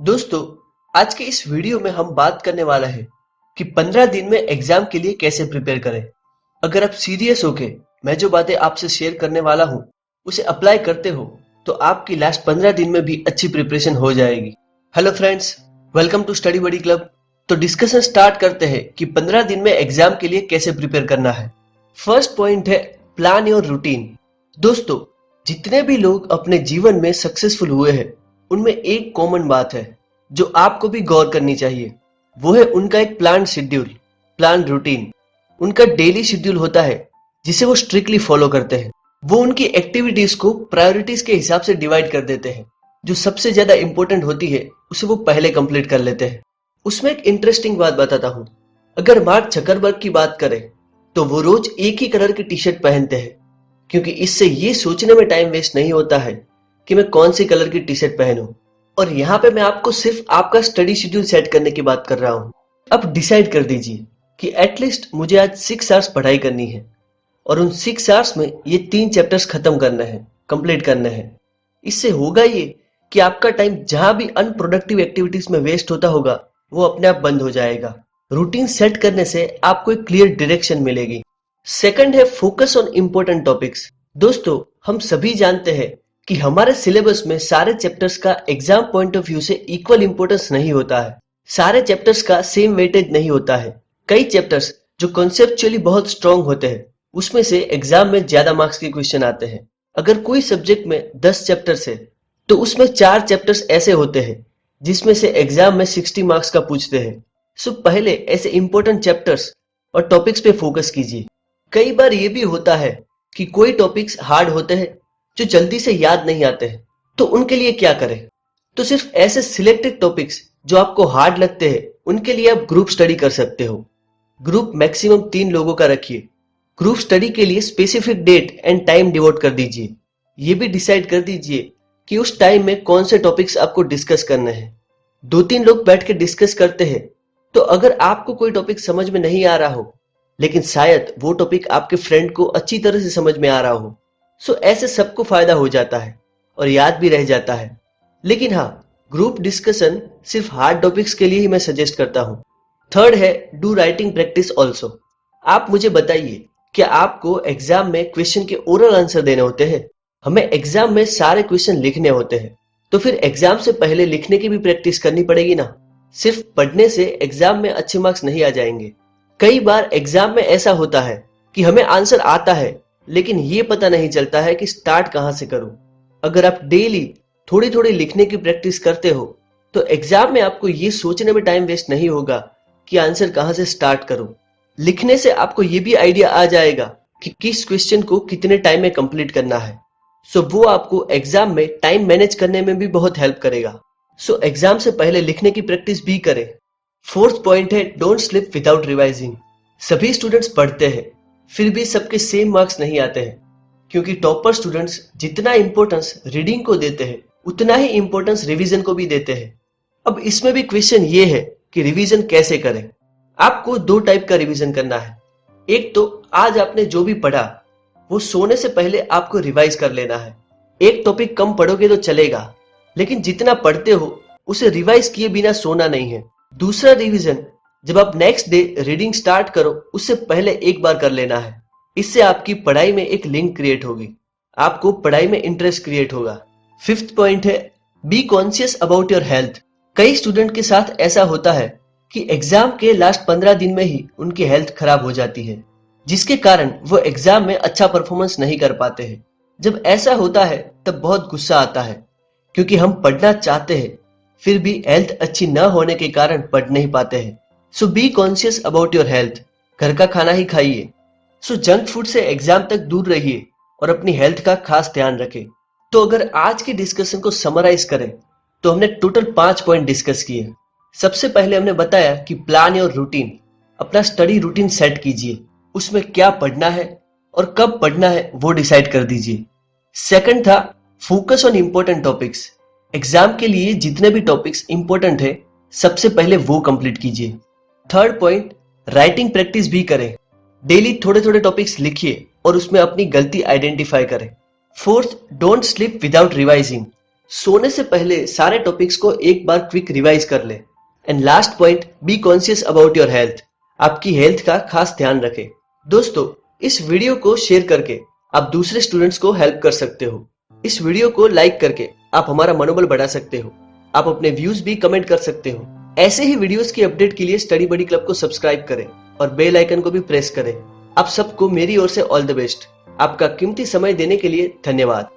दोस्तों, आज के इस वीडियो में हम बात करने वाला है कि 15 दिन में एग्जाम के लिए कैसे प्रिपेयर करें। अगर आप सीरियस होके मैं जो बातें आपसे शेयर करने वाला हूँ उसे अप्लाई करते हो तो आपकी लास्ट 15 दिन में भी अच्छी प्रिपरेशन हो जाएगी। Hello friends, welcome to study buddy club. तो डिस्कशन स्टार्ट करते हैं कि 15 दिन में एग्जाम के लिए कैसे प्रिपेयर करना है। फर्स्ट पॉइंट है प्लान योर रूटीन। दोस्तों, जितने भी लोग अपने जीवन में सक्सेसफुल हुए हैं उनमें एक कॉमन बात है जो आपको भी गौर करनी चाहिए। वो है उनका एक प्लान शेड्यूल, प्लान रूटीन। उनका डेली शेड्यूल होता है जिसे वो स्ट्रिक्टली फॉलो करते हैं। वो उनकी एक्टिविटीज को प्रायोरिटीज के हिसाब से डिवाइड कर देते हैं। जो सबसे ज्यादा इंपॉर्टेंट होती है उसे वो पहले कंप्लीट कर लेते हैं। उसमें एक इंटरेस्टिंग बात बताता हूँ। अगर मार्क जकरबर्ग की बात करें तो वो रोज एक ही कलर की टी शर्ट पहनते हैं, क्योंकि इससे ये सोचने में टाइम वेस्ट नहीं होता है कि मैं कौन सी कलर की टी शर्ट पहनूं। और यहाँ पे मैं आपको सिर्फ आपका स्टडी शेड्यूल सेट करने की बात कर रहा हूँ। अब डिसाइड कर दीजिए कि एटलीस्ट मुझे आज 6 आवर्स पढ़ाई करनी है और उन 6 आवर्स में ये 3 चैप्टर्स खत्म करना है, कंप्लीट करना है। इससे होगा ये कि आपका टाइम जहां भी अनप्रोडक्टिव एक्टिविटीज में वेस्ट होता होगा वो अपने आप बंद हो जाएगा। रूटीन सेट करने से आपको एक क्लियर डायरेक्शन मिलेगी। सेकंड है फोकस ऑन इंपॉर्टेंट टॉपिक्स। दोस्तों, हम सभी जानते हैं कि हमारे सिलेबस में सारे चैप्टर्स का एग्जाम पॉइंट ऑफ व्यू से इक्वल इंपॉर्टेंस नहीं होता है। सारे चैप्टर्स का सेम वेटेज नहीं होता है। कई चैप्टर्स जो कॉन्सेप्चुअली बहुत स्ट्रांग होते हैं उसमें से एग्जाम में ज्यादा मार्क्स के क्वेश्चन आते हैं। अगर कोई सब्जेक्ट में 10 चैप्टर्स है तो उसमें 4 चैप्टर्स ऐसे होते हैं जिसमें से एग्जाम में 60 मार्क्स का पूछते हैं। सो पहले ऐसे इंपॉर्टेंट चैप्टर्स और टॉपिक्स पे फोकस कीजिए। कई बार ये भी होता है कि कोई टॉपिक्स हार्ड होते हैं जो जल्दी से याद नहीं आते हैं, तो उनके लिए क्या करें? तो सिर्फ ऐसे सिलेक्टेड टॉपिक्स जो आपको हार्ड लगते हैं उनके लिए आप ग्रुप स्टडी कर सकते हो। ग्रुप मैक्सिमम 3 लोगों का रखिए। ग्रुप स्टडी के लिए specific date and time devote कर दीजिए। ये भी डिसाइड कर दीजिए कि उस टाइम में कौन से टॉपिक्स आपको डिस्कस करने हैं। 2-3 लोग बैठ के डिस्कस करते हैं तो अगर आपको कोई टॉपिक समझ में नहीं आ रहा हो लेकिन शायद वो टॉपिक आपके फ्रेंड को अच्छी तरह से समझ में आ रहा हो, सो ऐसे सबको फायदा हो जाता है और याद भी रह जाता है। लेकिन हाँ, ग्रुप डिस्कशन सिर्फ हार्ड टॉपिक्स के लिए ही मैं सजेस्ट करता हूँ। थर्ड है डू राइटिंग प्रैक्टिस ऑल्सो। आप मुझे बताइए, क्या आपको एग्जाम में क्वेश्चन के ओरल आंसर देने होते हैं? हमें एग्जाम में सारे क्वेश्चन लिखने होते हैं, तो फिर एग्जाम से पहले लिखने की भी प्रैक्टिस करनी पड़ेगी ना। सिर्फ पढ़ने से एग्जाम में अच्छे मार्क्स नहीं आ जाएंगे। कई बार एग्जाम में ऐसा होता है कि हमें आंसर आता है लेकिन ये पता नहीं चलता है कि स्टार्ट कहां से करूं। अगर आप डेली थोड़ी थोड़ी लिखने की प्रैक्टिस करते हो तो एग्जाम में आपको ये सोचने में टाइम वेस्ट नहीं होगा कि आंसर कहां से स्टार्ट करूं। लिखने से आपको ये भी आइडिया आ जाएगा कि किस क्वेश्चन को कितने टाइम में कंप्लीट करना है। सो वो आपको एग्जाम में टाइम मैनेज करने में भी बहुत हेल्प करेगा। सो एग्जाम से पहले लिखने की प्रैक्टिस भी करें। फोर्थ पॉइंट है डोंट स्लिप विदाउट रिवाइजिंग। सभी स्टूडेंट्स पढ़ते हैं फिर भी सबके सेम मार्क्स नहीं आते हैं, क्योंकि टॉपर स्टूडेंट्स जितना इंपॉर्टेंस रीडिंग को देते हैं उतना ही इंपॉर्टेंस रिवीजन को भी देते हैं। अब इसमें भी क्वेश्चन ये है कि रिवीजन कैसे करें। आपको 2 टाइप का रिवीजन करना है। एक तो आज आपने जो भी पढ़ा वो सोने से पहले आपको रिवाइज कर लेना है। एक टॉपिक कम पढ़ोगे तो चलेगा, लेकिन जितना पढ़ते हो उसे रिवाइज किए बिना सोना नहीं है। दूसरा रिवीजन जब आप नेक्स्ट डे रीडिंग स्टार्ट करो उससे पहले एक बार कर लेना है। इससे आपकी पढ़ाई में एक लिंक क्रिएट होगी, आपको पढ़ाई में इंटरेस्ट क्रिएट होगा। फिफ्थ पॉइंट है B conscious about your health. कई स्टूडेंट के साथ ऐसा होता है कि एग्जाम के लास्ट 15 दिन में ही उनकी हेल्थ खराब हो जाती है, जिसके कारण वो एग्जाम में अच्छा परफॉर्मेंस नहीं कर पाते हैं। जब ऐसा होता है तब बहुत गुस्सा आता है, क्योंकि हम पढ़ना चाहते हैं फिर भी हेल्थ अच्छी न होने के कारण पढ़ नहीं पाते हैं। So be conscious about your health. घर का खाना ही खाइए। सो जंक फूड से एग्जाम तक दूर रहिए और अपनी हेल्थ का खास ध्यान रखें। तो अगर आज की डिस्कशन को समराइज करें तो हमने टोटल 5 पॉइंट डिस्कस किए। सबसे पहले हमने बताया कि प्लान योर रूटीन। अपना स्टडी रूटीन सेट कीजिए, उसमें क्या पढ़ना है और कब पढ़ना है वो डिसाइड कर दीजिए। सेकंड था focus on important topics. Exam के लिए जितने भी टॉपिक्स इंपॉर्टेंट है सबसे पहले वो कंप्लीट कीजिए। थर्ड पॉइंट राइटिंग प्रैक्टिस भी करें। डेली थोड़े थोड़े टॉपिक्स लिखिए और उसमें अपनी गलती आइडेंटिफाई करें। Fourth don't slip without revising. सोने से पहले सारे टॉपिक्स को एक बार क्विक रिवाइज कर ले। And last point, B conscious about your health. आपकी हेल्थ का खास ध्यान रखें। दोस्तों, इस वीडियो को शेयर करके आप दूसरे स्टूडेंट्स को हेल्प कर सकते हो। इस वीडियो को लाइक करके आप हमारा मनोबल बढ़ा सकते हो। आप अपने व्यूज भी कमेंट कर सकते हो। ऐसे ही वीडियोस की अपडेट के लिए स्टडी बडी क्लब को सब्सक्राइब करें और बेल आइकन को भी प्रेस करें। आप सबको मेरी ओर से ऑल द बेस्ट। आपका कीमती समय देने के लिए धन्यवाद।